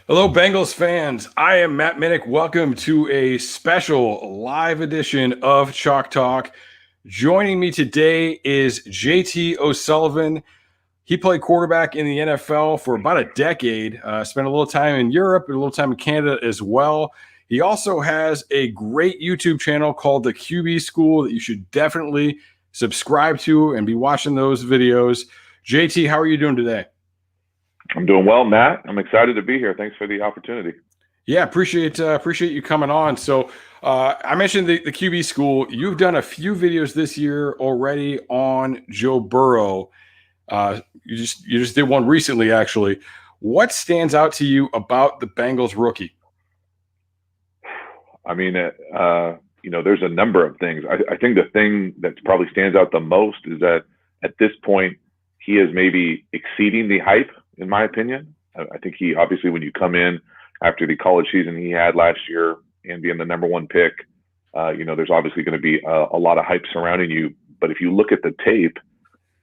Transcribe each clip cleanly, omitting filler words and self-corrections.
Hello, Bengals fans. I am Matt Minnick. Welcome to a special live edition of Chalk Talk. Joining me today is JT O'Sullivan. He played quarterback in the NFL for about a decade, spent a little time in Europe and a little time in Canada as well. He also has a great YouTube channel called the QB School that you should definitely subscribe to and be watching those videos. JT, how are you doing today? I'm doing well, Matt. I'm excited to be here. Thanks for the opportunity. Yeah, appreciate you coming on. So I mentioned the QB school. You've done a few videos this year already on Joe Burrow. You just did one recently, actually. What stands out to you about the Bengals rookie? I mean, there's a number of things. I think the thing that probably stands out the most is that at this point, he is maybe exceeding the hype, in my opinion. I think he obviously, when you come in after the college season he had last year and being the number one pick, there's obviously going to be a lot of hype surrounding you. But if you look at the tape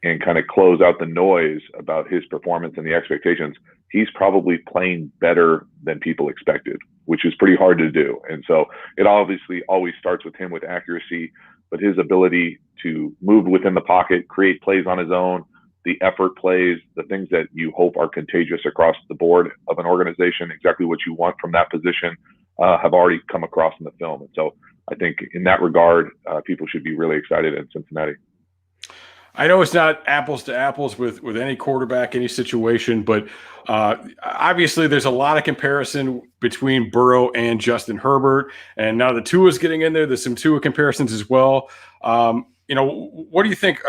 and kind of close out the noise about his performance and the expectations, he's probably playing better than people expected, which is pretty hard to do. And so it obviously always starts with him with accuracy, but his ability to move within the pocket, create plays on his own, the effort plays, the things that you hope are contagious across the board of an organization, exactly what you want from that position, have already come across in the film. And so I think in that regard, people should be really excited in Cincinnati. I know it's not apples to apples with any quarterback, any situation, but obviously there's a lot of comparison between Burrow and Justin Herbert, and now the Tua's getting in there. There's some Tua comparisons as well. What do you think?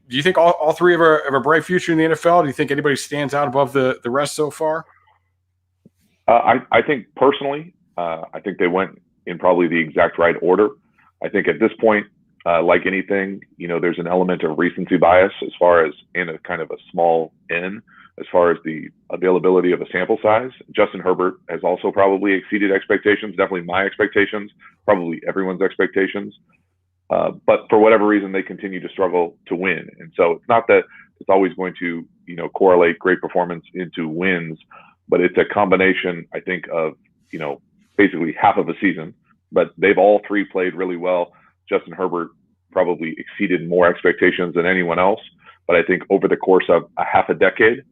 Do you think all three have a bright future in the NFL? Do you think anybody stands out above the rest so far? I think personally, I think they went in probably the exact right order. I think at this point, like anything, there's an element of recency bias as far as in a kind of a small N, as far as the availability of a sample size. Justin Herbert has also probably exceeded expectations, definitely my expectations, probably everyone's expectations. But for whatever reason, they continue to struggle to win. And so it's not that it's always going to, correlate great performance into wins, but it's a combination, I think, of, basically half of a season. But they've all three played really well. Justin Herbert probably exceeded more expectations than anyone else. But I think over the course of a half a decade,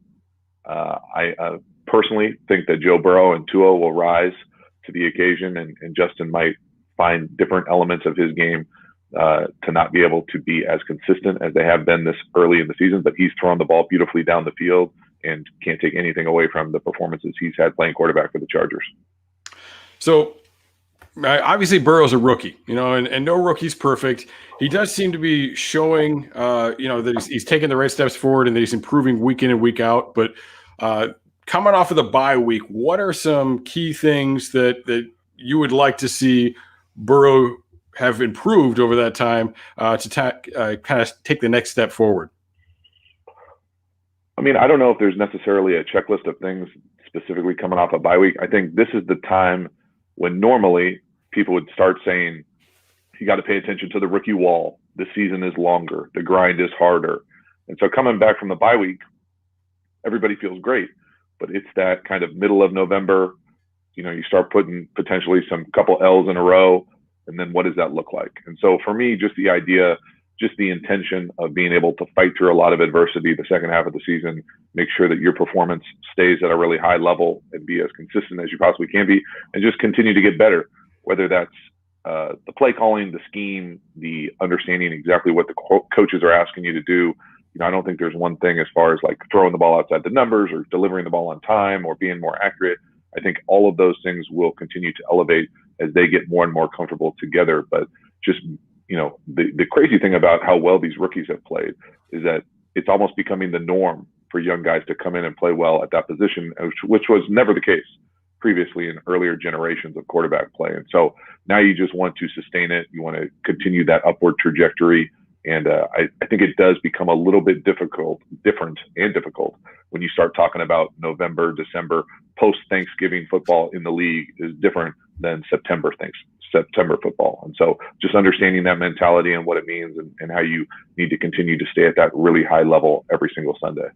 I personally think that Joe Burrow and Tua will rise to the occasion, and Justin might find different elements of his game to not be able to be as consistent as they have been this early in the season. But he's thrown the ball beautifully down the field and can't take anything away from the performances he's had playing quarterback for the Chargers. So obviously Burrow's a rookie, and no rookie's perfect. He does seem to be showing, that he's taking the right steps forward and that he's improving week in and week out. But coming off of the bye week, what are some key things that you would like to see Burrow have improved over that time to kind of take the next step forward? I mean, I don't know if there's necessarily a checklist of things specifically coming off a bye week. I think this is the time when normally people would start saying, you got to pay attention to the rookie wall. The season is longer. The grind is harder. And so coming back from the bye week, everybody feels great. But it's that kind of middle of November, you start putting potentially some couple L's in a row. And then what does that look like? And so for me, just the idea, just the intention of being able to fight through a lot of adversity the second half of the season, make sure that your performance stays at a really high level and be as consistent as you possibly can be, and just continue to get better, whether that's the play calling, the scheme, the understanding exactly what the coaches are asking you to do. I don't think there's one thing as far as like throwing the ball outside the numbers or delivering the ball on time or being more accurate. I think all of those things will continue to elevate as they get more and more comfortable together. But just, the crazy thing about how well these rookies have played is that it's almost becoming the norm for young guys to come in and play well at that position, which was never the case previously in earlier generations of quarterback play. And so now you just want to sustain it. You want to continue that upward trajectory. And I think it does become a little bit difficult when you start talking about November, December, post-Thanksgiving football in the league is different than September football. And so just understanding that mentality and what it means and how you need to continue to stay at that really high level every single Sunday.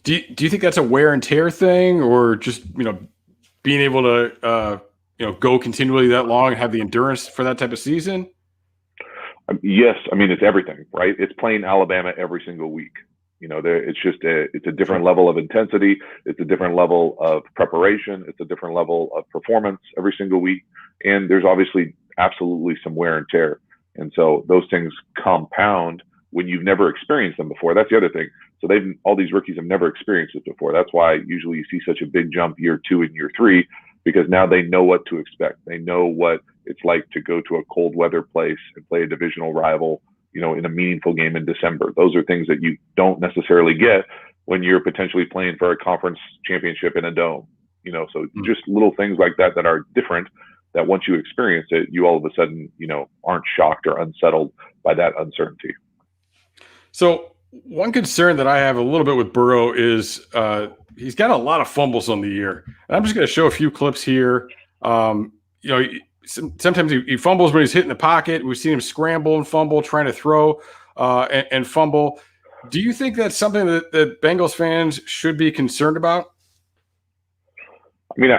Do you think that's a wear and tear thing, or just being able to go continually that long and have the endurance for that type of season? Yes, I mean it's everything, right? It's playing Alabama every single week. It's a different level of intensity. It's a different level of preparation. It's a different level of performance every single week. And there's obviously absolutely some wear and tear. And so those things compound when you've never experienced them before. That's the other thing. So all these rookies have never experienced this before. That's why usually you see such a big jump year 2 and year 3, because now they know what to expect. They know what it's like to go to a cold weather place and play a divisional rival, in a meaningful game in December. Those are things that you don't necessarily get when you're potentially playing for a conference championship in a dome. So just little things like that are different, that once you experience it, you all of a sudden, aren't shocked or unsettled by that uncertainty. So one concern that I have a little bit with Burrow is he's got a lot of fumbles on the year. And I'm just going to show a few clips here. Sometimes he fumbles when he's hitting the pocket. We've seen him scramble and fumble, trying to throw and fumble. Do you think that's something that Bengals fans should be concerned about? I mean,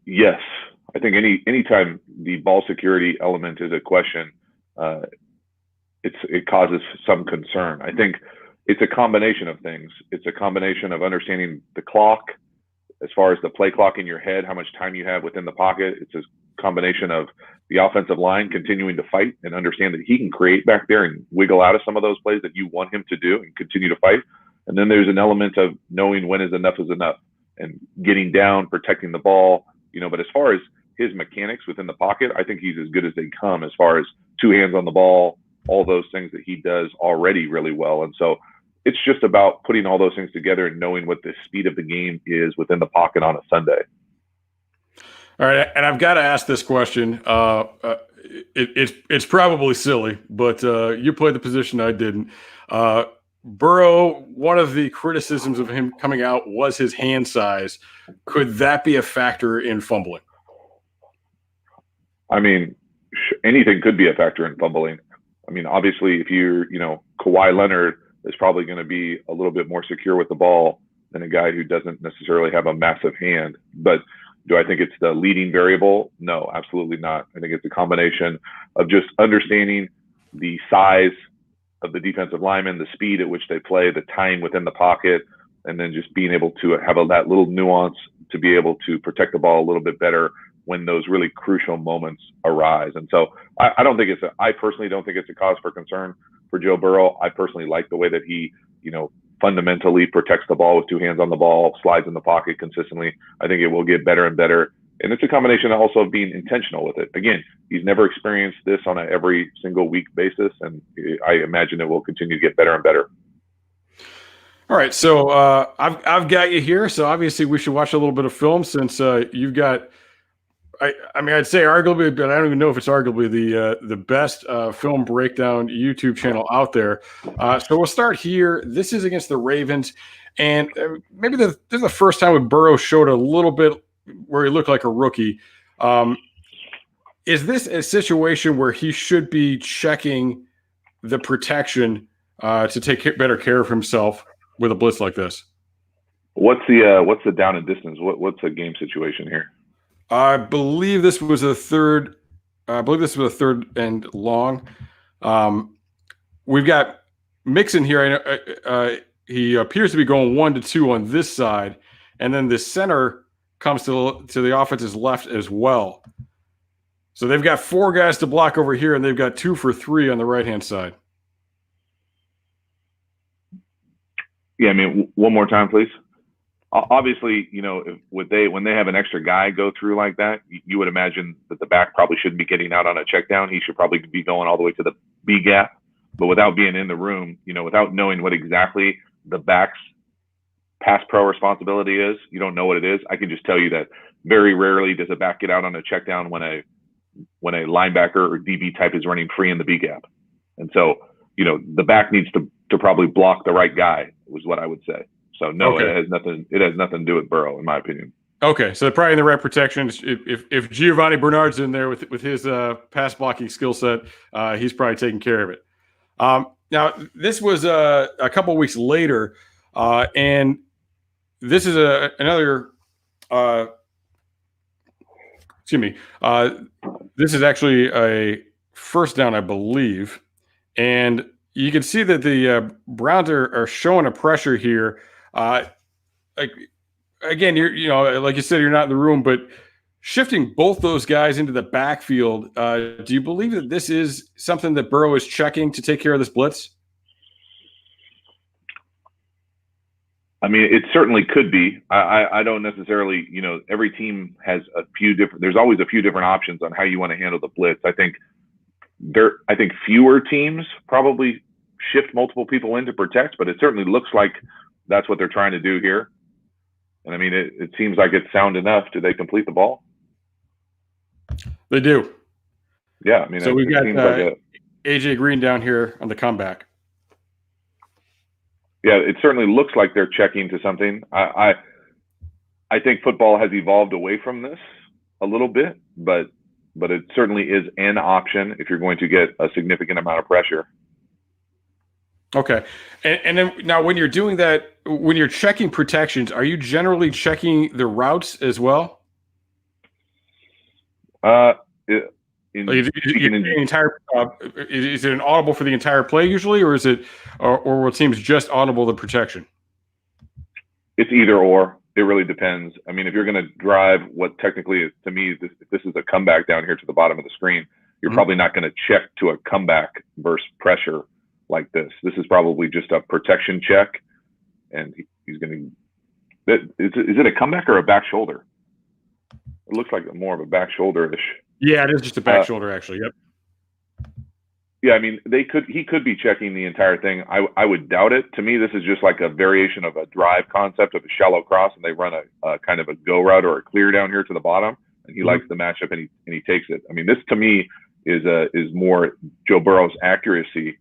yes. I think anytime the ball security element is a question, it causes some concern. I think it's a combination of things. It's a combination of understanding the clock, as far as the play clock in your head, how much time you have within the pocket. It's a combination of the offensive line continuing to fight and understand that he can create back there and wiggle out of some of those plays that you want him to do and continue to fight. And then there's an element of knowing when is enough and getting down, protecting the ball, but as far as his mechanics within the pocket, I think he's as good as they come as far as 2 hands on the ball, all those things that he does already really well. And so it's just about putting all those things together and knowing what the speed of the game is within the pocket on a Sunday. All right, and I've got to ask this question. It's probably silly, but you played the position I didn't. Burrow, one of the criticisms of him coming out was his hand size. Could that be a factor in fumbling? I mean, anything could be a factor in fumbling. I mean, obviously, if you're, Kawhi Leonard is probably going to be a little bit more secure with the ball than a guy who doesn't necessarily have a massive hand. But do I think it's the leading variable? No, absolutely not. I think it's a combination of just understanding the size of the defensive lineman, the speed at which they play, the time within the pocket, and then just being able to have that little nuance to be able to protect the ball a little bit better when those really crucial moments arise. And so I personally don't think it's a cause for concern for Joe Burrow. I personally like the way that he, fundamentally protects the ball with 2 hands on the ball, slides in the pocket consistently. I think it will get better and better. And it's a combination also of being intentional with it. Again, he's never experienced this on an every single week basis, and I imagine it will continue to get better and better. All right, so I've got you here. So obviously we should watch a little bit of film since you've got. I mean, I'd say arguably, but I don't even know if it's arguably the best film breakdown YouTube channel out there. So we'll start here. This is against the Ravens, and maybe this is the first time when Burrow showed a little bit where he looked like a rookie. Is this a situation where he should be checking the protection to take better care of himself with a blitz like this? What's the down and distance? What's the game situation here? I believe this was a third. I believe this was a third and long. We've got Mixon here. He appears to be going 1-2 on this side, and then the center comes to the offense's left as well. So they've got 4 guys to block over here, and they've got 2 for 3 on the right-hand side. Yeah, I mean, one more time, please. Obviously, when they have an extra guy go through like that, you would imagine that the back probably shouldn't be getting out on a check down. He should probably be going all the way to the B gap. But without being in the room, without knowing what exactly the back's pass pro responsibility is, you don't know what it is. I can just tell you that very rarely does a back get out on a check down when a linebacker or DB type is running free in the B gap. And so, the back needs to probably block the right guy, was what I would say. So no, okay. It has nothing to do with Burrow, in my opinion. Okay, so probably in the right protection. If Giovanni Bernard's in there with his pass blocking skill set, he's probably taking care of it. Now this was a couple weeks later, and this is another excuse me. This is actually a first down, I believe. And you can see that the Browns are showing a pressure here. Like again, like you said, you're not in the room, but shifting both those guys into the backfield, do you believe that this is something that Burrow is checking to take care of this blitz? I mean, it certainly could be. I don't necessarily, every team has there's always a few different options on how you want to handle the blitz. I think fewer teams probably shift multiple people in to protect, but it certainly looks like that's what they're trying to do here. And I mean, it seems like it's sound enough. Do they complete the ball? They do. Yeah, I mean, so we've got AJ Green down here on the comeback. Yeah, it certainly looks like they're checking to something. I think football has evolved away from this a little bit, but it certainly is an option if you're going to get a significant amount of pressure. Okay. And then now when you're doing that, when you're checking protections, are you generally checking the routes as well? Is it an audible for the entire play usually, or is it, or it seems just audible the protection? It's either or. It really depends. I mean, if you're going to drive what technically is, to me, this is a comeback down here to the bottom of the screen, you're probably not going to check to a comeback versus pressure like this. This is probably just a protection check, and he's going to. Is it a comeback or a back shoulder? It looks like more of a back shoulder-ish. Yeah, it is just a back shoulder, actually. Yep. Yeah, I mean, he could be checking the entire thing. I would doubt it. To me, this is just like a variation of a drive concept of a shallow cross, and they run a kind of a go route or a clear down here to the bottom, and he likes the matchup and he takes it. I mean, this to me is more Joe Burrow's accuracy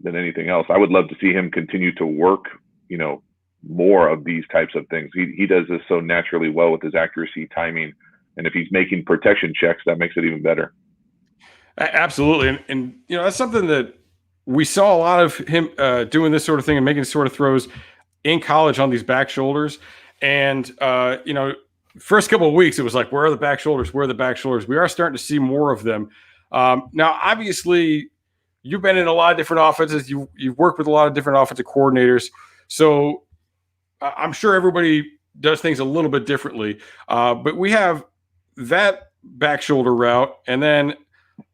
than anything else. I would love to see him continue to work, more of these types of things. He does this so naturally well with his accuracy, timing, and if he's making protection checks, that makes it even better. Absolutely. And that's something that we saw a lot of him doing this sort of thing and making sort of throws in college on these back shoulders. And, first couple of weeks, it was like, where are the back shoulders? Where are the back shoulders? We are starting to see more of them. Now, obviously, you've been in a lot of different offenses. You've worked with a lot of different offensive coordinators. So I'm sure everybody does things a little bit differently. But we have that back shoulder route. And then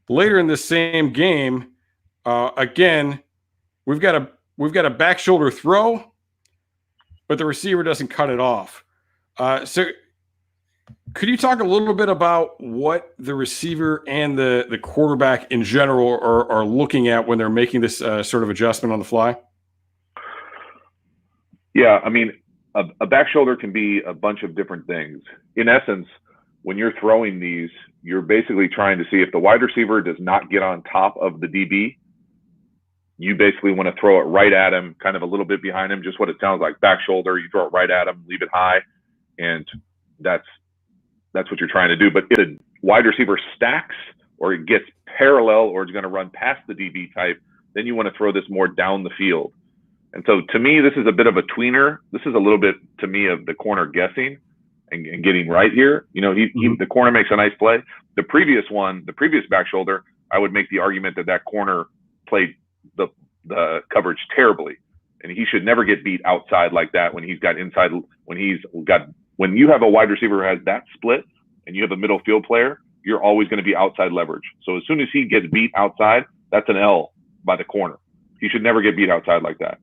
later in the same game, again, we've got a back shoulder throw, but the receiver doesn't cut it off. So could you talk a little bit about what the receiver and the quarterback in general are looking at when they're making this sort of adjustment on the fly? Yeah, I mean, a back shoulder can be a bunch of different things. In essence, when you're throwing these, you're basically trying to see if the wide receiver does not get on top of the DB, you basically want to throw it right at him, kind of a little bit behind him, just what it sounds like, back shoulder. You throw it right at him, leave it high, and that's what you're trying to do. But if the wide receiver stacks or it gets parallel or it's going to run past the DB type, then you want to throw this more down the field. And so to me, this is a bit of a tweener. This is a little bit, to me, of the corner guessing and getting right here. The corner makes a nice play. The previous back shoulder, I would make the argument that corner played the coverage terribly, and he should never get beat outside like that when he's got inside. When you have a wide receiver who has that split and you have a middle field player, you're always going to be outside leverage. So as soon as he gets beat outside, that's an L by the corner. He should never get beat outside like that.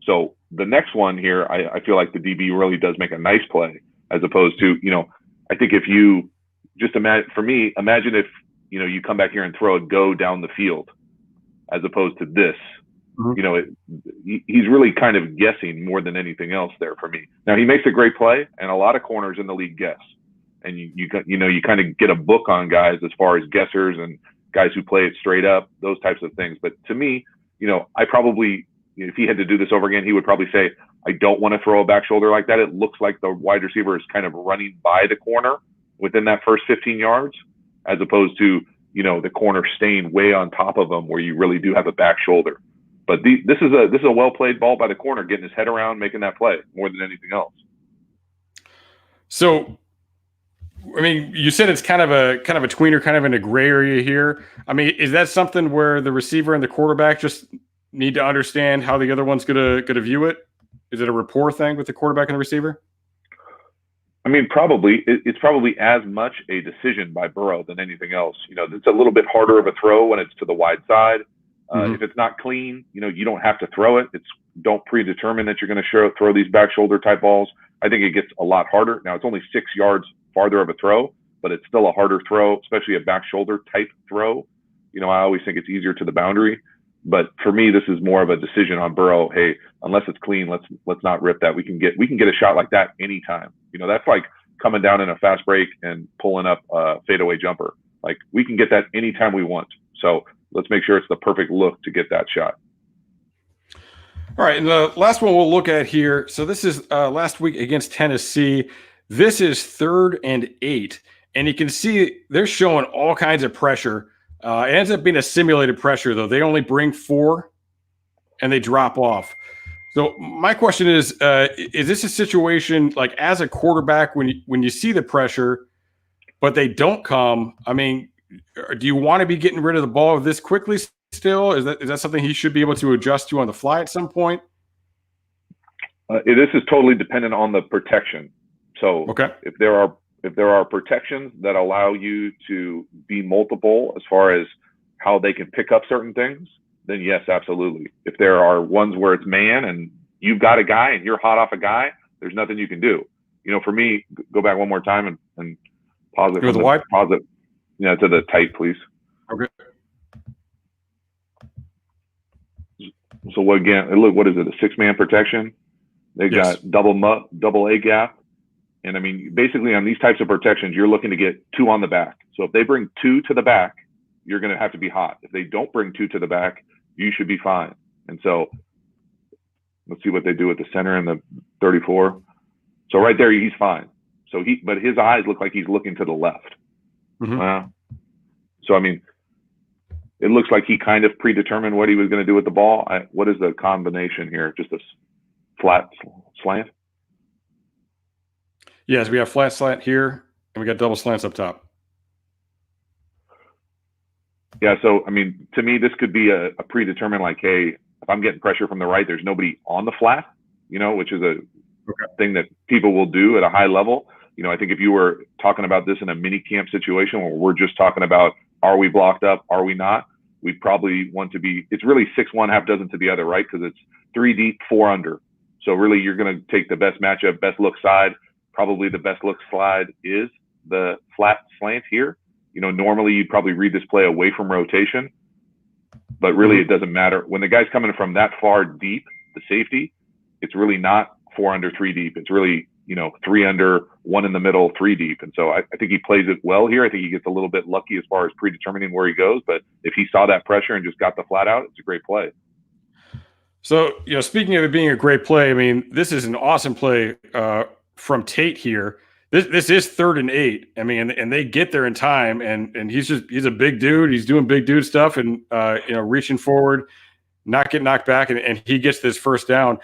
So the next one here, I feel like the DB really does make a nice play, as opposed to, I think if you just imagine if, you come back here and throw a go down the field as opposed to this, he's really kind of guessing more than anything else there for me. Now, he makes a great play, and a lot of corners in the league guess. And you kind of get a book on guys as far as guessers and guys who play it straight up, those types of things. But to me, I probably, if he had to do this over again, he would probably say, I don't want to throw a back shoulder like that. It looks like the wide receiver is kind of running by the corner within that first 15 yards, as opposed to, the corner staying way on top of him where you really do have a back shoulder. But this is a well-played ball by the corner, getting his head around, making that play more than anything else. So I mean, you said it's kind of a tweener, kind of in a gray area here. I mean, is that something where the receiver and the quarterback just need to understand how the other one's gonna view it? Is it a rapport thing with the quarterback and the receiver? I mean, probably it's probably as much a decision by Burrow than anything else. It's a little bit harder of a throw when it's to the wide side. If it's not clean, you don't have to throw it. Don't predetermine that you're going to throw these back shoulder type balls. I think it gets a lot harder. Now it's only 6 yards farther of a throw, but it's still a harder throw, especially a back shoulder type throw. I always think it's easier to the boundary. But for me, this is more of a decision on Burrow. Hey, unless it's clean, let's not rip that. We can get a shot like that anytime. That's like coming down in a fast break and pulling up a fadeaway jumper. Like we can get that anytime we want. So let's make sure it's the perfect look to get that shot. All right, and the last one we'll look at here. So this is last week against Tennessee. This is 3rd and 8, and you can see they're showing all kinds of pressure. It ends up being a simulated pressure, though. They only bring 4, and they drop off. So my question is this a situation like as a quarterback when you see the pressure, but they don't come? I mean, do you want to be getting rid of the ball this quickly still? Is that something he should be able to adjust to on the fly at some point? This is totally dependent on the protection. So okay. If there are protections that allow you to be multiple as far as how they can pick up certain things, then yes, absolutely. If there are ones where it's man and you've got a guy and you're hot off a guy, there's nothing you can do. For me, go back one more time and pause it. Pause it. To the tight, please. Okay. So what is it? A 6-man protection? They got double A gap. And I mean, basically on these types of protections, you're looking to get 2 on the back. So if they bring 2 to the back, you're going to have to be hot. If they don't bring 2 to the back, you should be fine. And so let's see what they do at the center and the 34. So right there, he's fine. But his eyes look like he's looking to the left. Mm-hmm. So, I mean, it looks like he kind of predetermined what he was going to do with the ball. What is the combination here? Just a flat slant? Yes, we have flat slant here, and we got double slants up top. Yeah, so, I mean, to me, this could be a predetermined, like, hey, if I'm getting pressure from the right, there's nobody on the flat, which is a thing that people will do at a high level. I think if you were talking about this in a mini camp situation where we're just talking about, are we blocked up, are we not, we'd probably want to be, it's really 6-1, half dozen to the other, right? Because it's 3 deep, 4 under. So really you're going to take the best matchup, best look side. Probably the best look slide is the flat slant here. Normally you'd probably read this play away from rotation, but really it doesn't matter. When the guy's coming from that far deep, the safety, it's really not 4 under, 3 deep. It's really, 3 under, 1 in the middle, 3 deep. And so I think he plays it well here. I think he gets a little bit lucky as far as predetermining where he goes, but if he saw that pressure and just got the flat out, it's a great play. So, speaking of it being a great play, I mean, this is an awesome play from Tate here. This is 3rd and 8. I mean, and they get there in time, and he's a big dude. He's doing big dude stuff and reaching forward, not getting knocked back, and he gets this first down.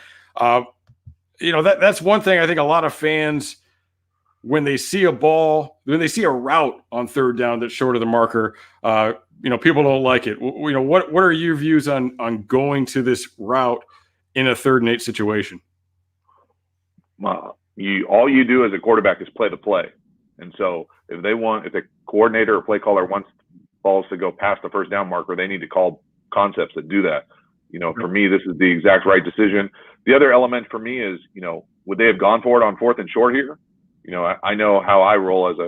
That's one thing I think a lot of fans, when they see a route on 3rd down that's short of the marker, people don't like it. What are your views on going to this route in a 3rd and 8 situation? All you do as a quarterback is play the play. And so if the coordinator or play caller wants balls to go past the first down marker, they need to call concepts that do that. For me, this is the exact right decision. The other element for me is, would they have gone for it on 4th and short here? I know how I roll as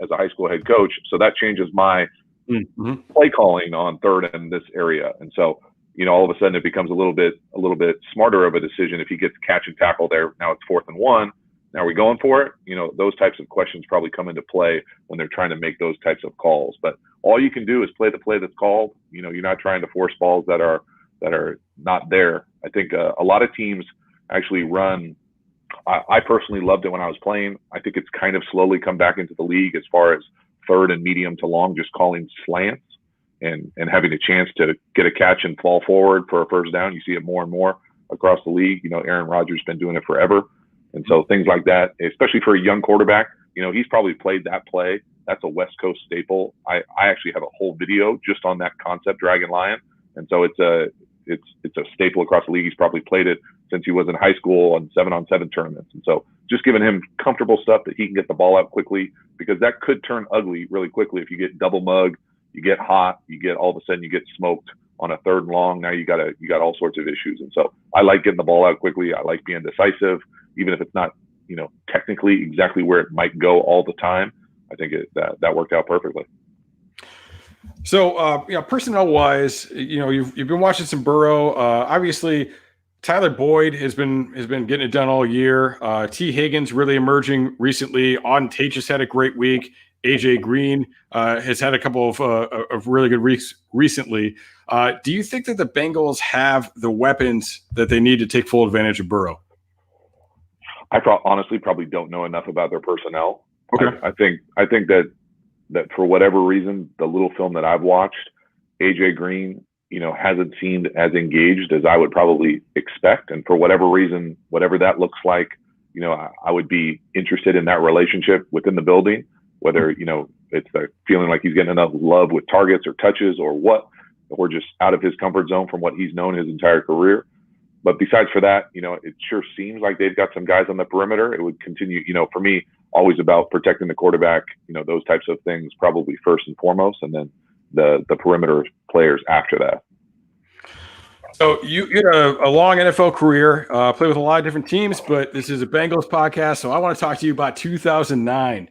a high school head coach, so that changes my play calling on 3rd in this area. And so, all of a sudden it becomes a little bit smarter of a decision if he gets catch and tackle there. Now it's 4th and 1. Now are we going for it? Those types of questions probably come into play when they're trying to make those types of calls. But all you can do is play the play that's called. You're not trying to force balls that are not there. I think a lot of teams actually run. I personally loved it when I was playing. I think it's kind of slowly come back into the league as far as 3rd and medium to long, just calling slants and having a chance to get a catch and fall forward for a first down. You see it more and more across the league. Aaron Rodgers has been doing it forever. And so things like that, especially for a young quarterback, he's probably played that play. That's a West Coast staple. I actually have a whole video just on that concept, Dragon Lion. And so it's a staple across the league. He's probably played it since he was in high school on 7-on-7 tournaments. And so just giving him comfortable stuff that he can get the ball out quickly, because that could turn ugly really quickly if you get double mugged, you get hot, all of a sudden you get smoked on a 3rd and long. Now you got all sorts of issues. And so I like getting the ball out quickly. I like being decisive, even if it's not, technically exactly where it might go all the time. I think that worked out perfectly. So, personnel wise, you've been watching some Burrow. Obviously, Tyler Boyd has been getting it done all year. T. Higgins really emerging recently. Auden Tate just had a great week. AJ Green has had a couple of really good weeks recently. Do you think that the Bengals have the weapons that they need to take full advantage of Burrow? I honestly probably don't know enough about their personnel. Okay. I think that for whatever reason, the little film that I've watched, AJ Green, hasn't seemed as engaged as I would probably expect. And for whatever reason, whatever that looks like, I would be interested in that relationship within the building, whether, it's the feeling like he's getting enough love with targets or touches or what, or just out of his comfort zone from what he's known his entire career. But besides for that, it sure seems like they've got some guys on the perimeter. It would continue, for me, always about protecting the quarterback, those types of things probably first and foremost, and then the perimeter players after that. So you had a long NFL career, played with a lot of different teams, but this is a Bengals podcast, so I want to talk to you about 2009.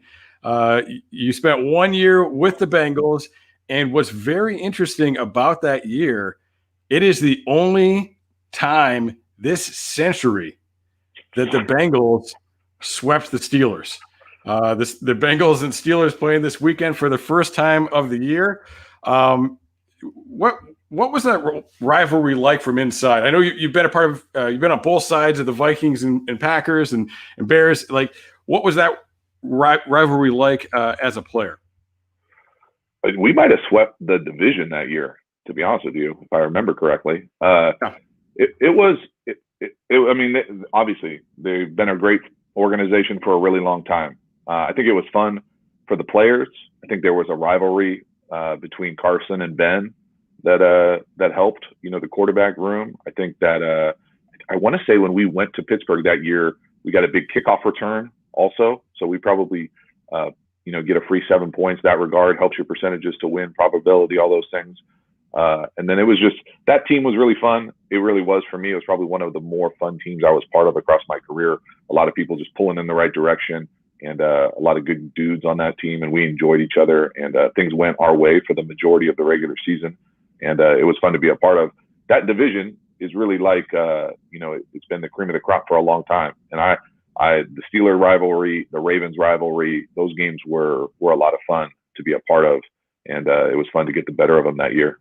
You spent 1 year with the Bengals, and what's very interesting about that year, it is the only time this century that the Bengals swept the Steelers. The Bengals and Steelers playing this weekend for the first time of the year. What was that rivalry like from inside? I know you've been a part of, you've been on both sides of the Vikings and Packers and Bears. Like, what was that rivalry like as a player? We might have swept the division that year, to be honest with you, if I remember correctly. I mean, obviously they've been a great organization for a really long time. I think it was fun for the players. I think there was a rivalry between Carson and Ben that helped, the quarterback room. I think that I want to say when we went to Pittsburgh that year, we got a big kickoff return also. So we probably, get a free 7 points. That regard helps your percentages to win, probability, all those things. And then it was just, that team was really fun. It really was for me. It was probably one of the more fun teams I was part of across my career. A lot of people just pulling in the right direction, and a lot of good dudes on that team. And we enjoyed each other, and things went our way for the majority of the regular season. And it was fun to be a part of. That division is really like, it's been the cream of the crop for a long time. And the Steeler rivalry, the Ravens rivalry, those games were a lot of fun to be a part of. And it was fun to get the better of them that year.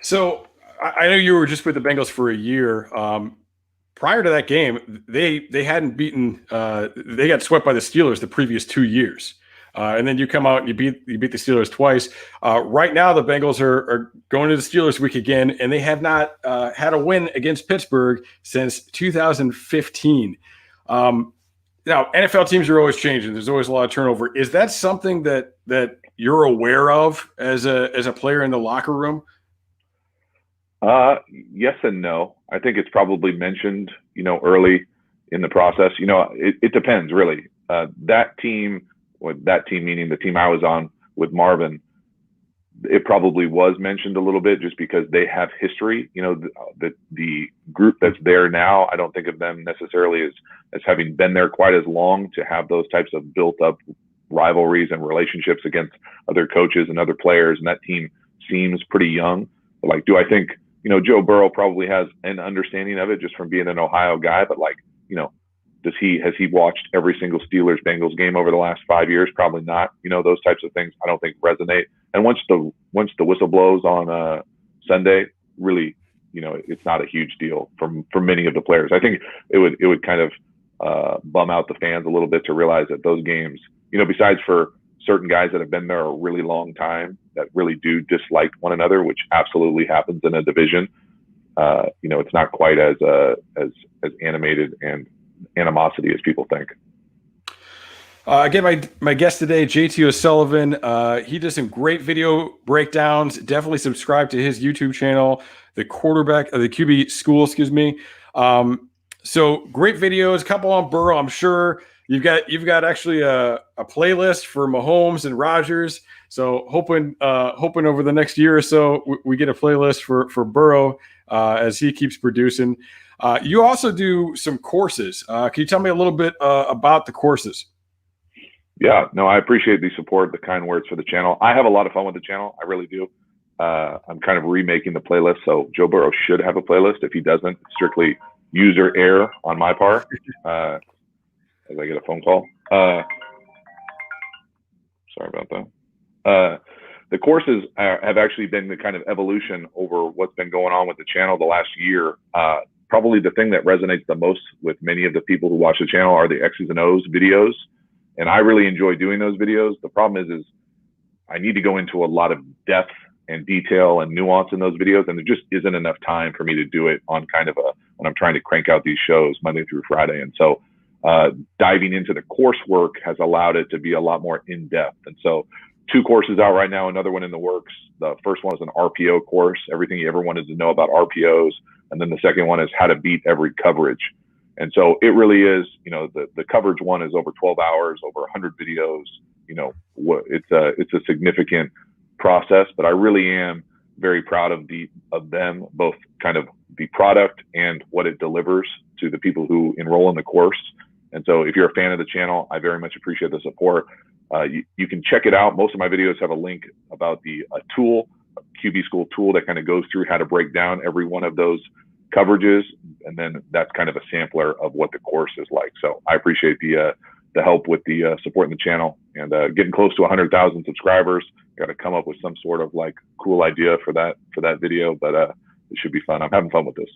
So I know you were just with the Bengals for a year. Prior to that game, they hadn't beaten. They got swept by the Steelers the previous 2 years, and then you come out and you beat the Steelers twice. Right now, the Bengals are going to the Steelers week again, and they have not had a win against Pittsburgh since 2015. Now, NFL teams are always changing. There's always a lot of turnover. Is that something that you're aware of as a player in the locker room? Yes and no. I think it's probably mentioned, early in the process. It depends really. That team meaning the team I was on with Marvin, it probably was mentioned a little bit just because they have history. The group that's there now, I don't think of them necessarily as having been there quite as long to have those types of built up rivalries and relationships against other coaches and other players. And that team seems pretty young. But like, do I think, Joe Burrow probably has an understanding of it just from being an Ohio guy, but has he watched every single Steelers Bengals game over the last 5 years? Probably not. Those types of things I don't think resonate. And once the whistle blows on Sunday, really, it's not a huge deal for many of the players. I think it would kind of bum out the fans a little bit to realize that those games, besides for certain guys that have been there a really long time that really do dislike one another, which absolutely happens in a division. It's not quite as animated and animosity as people think. Again, my guest today, JT O'Sullivan. He does some great video breakdowns. Definitely subscribe to his YouTube channel, the QB School, excuse me. So great videos, a couple on Burrow. I'm sure you've got actually a playlist for Mahomes and Rodgers. So hoping over the next year or so we get a playlist for Burrow as he keeps producing. You also do some courses. Can you tell me a little bit about the courses? Yeah, no, I appreciate the support, the kind words for the channel. I have a lot of fun with the channel. I really do. I'm kind of remaking the playlist. So Joe Burrow should have a playlist. If he doesn't, it's strictly user error on my part. As I get a phone call. Sorry about that. The courses have actually been the kind of evolution over what's been going on with the channel the last year. Probably the thing that resonates the most with many of the people who watch the channel are the X's and O's videos. And I really enjoy doing those videos. The problem is I need to go into a lot of depth and detail and nuance in those videos. And there just isn't enough time for me to do it on kind of when I'm trying to crank out these shows Monday through Friday. And so diving into the coursework has allowed it to be a lot more in depth. And so 2 courses out right now, another one in the works. The first one is an RPO course, everything you ever wanted to know about RPOs. And then the second one is how to beat every coverage. And so it really is, the coverage one is over 12 hours, over 100 videos. It's a significant process, but I really am very proud of them, both kind of the product and what it delivers to the people who enroll in the course. And so if you're a fan of the channel, I very much appreciate the support. You can check it out. Most of my videos have a link about a tool, a QB School tool that kind of goes through how to break down every one of those coverages, and then that's kind of a sampler of what the course is like. So I appreciate the help with the support in the channel, and getting close to 100,000 subscribers. Got to come up with some sort of like cool idea for that video, but it should be fun. I'm having fun with this.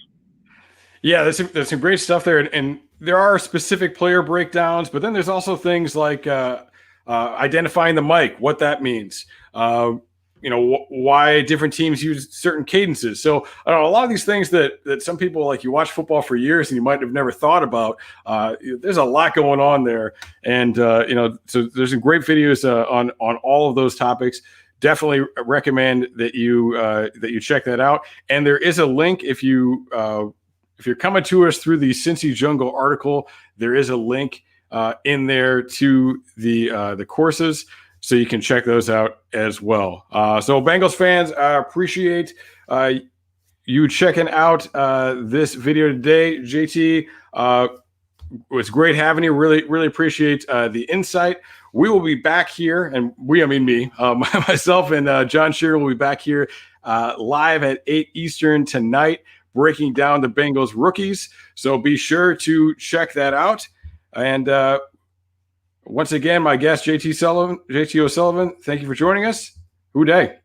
Yeah, there's some great stuff there, and there are specific player breakdowns, but then there's also things like identifying the mic, what that means. Why different teams use certain cadences. So I don't know, a lot of these things that some people, like, you watch football for years and you might have never thought about. There's a lot going on there, and so there's some great videos on all of those topics. Definitely recommend that you check that out. And there is a link if you're coming to us through the Cincy Jungle article. There is a link in there to the courses, so you can check those out as well. So Bengals fans, I appreciate you checking out this video today. JT, it was great having you. Really, really appreciate the insight. We will be back here, and I mean me, myself and John Shearer will be back here live at 8 Eastern tonight, breaking down the Bengals rookies. So be sure to check that out. And once again, my guest, JT O'Sullivan, thank you for joining us. Who day?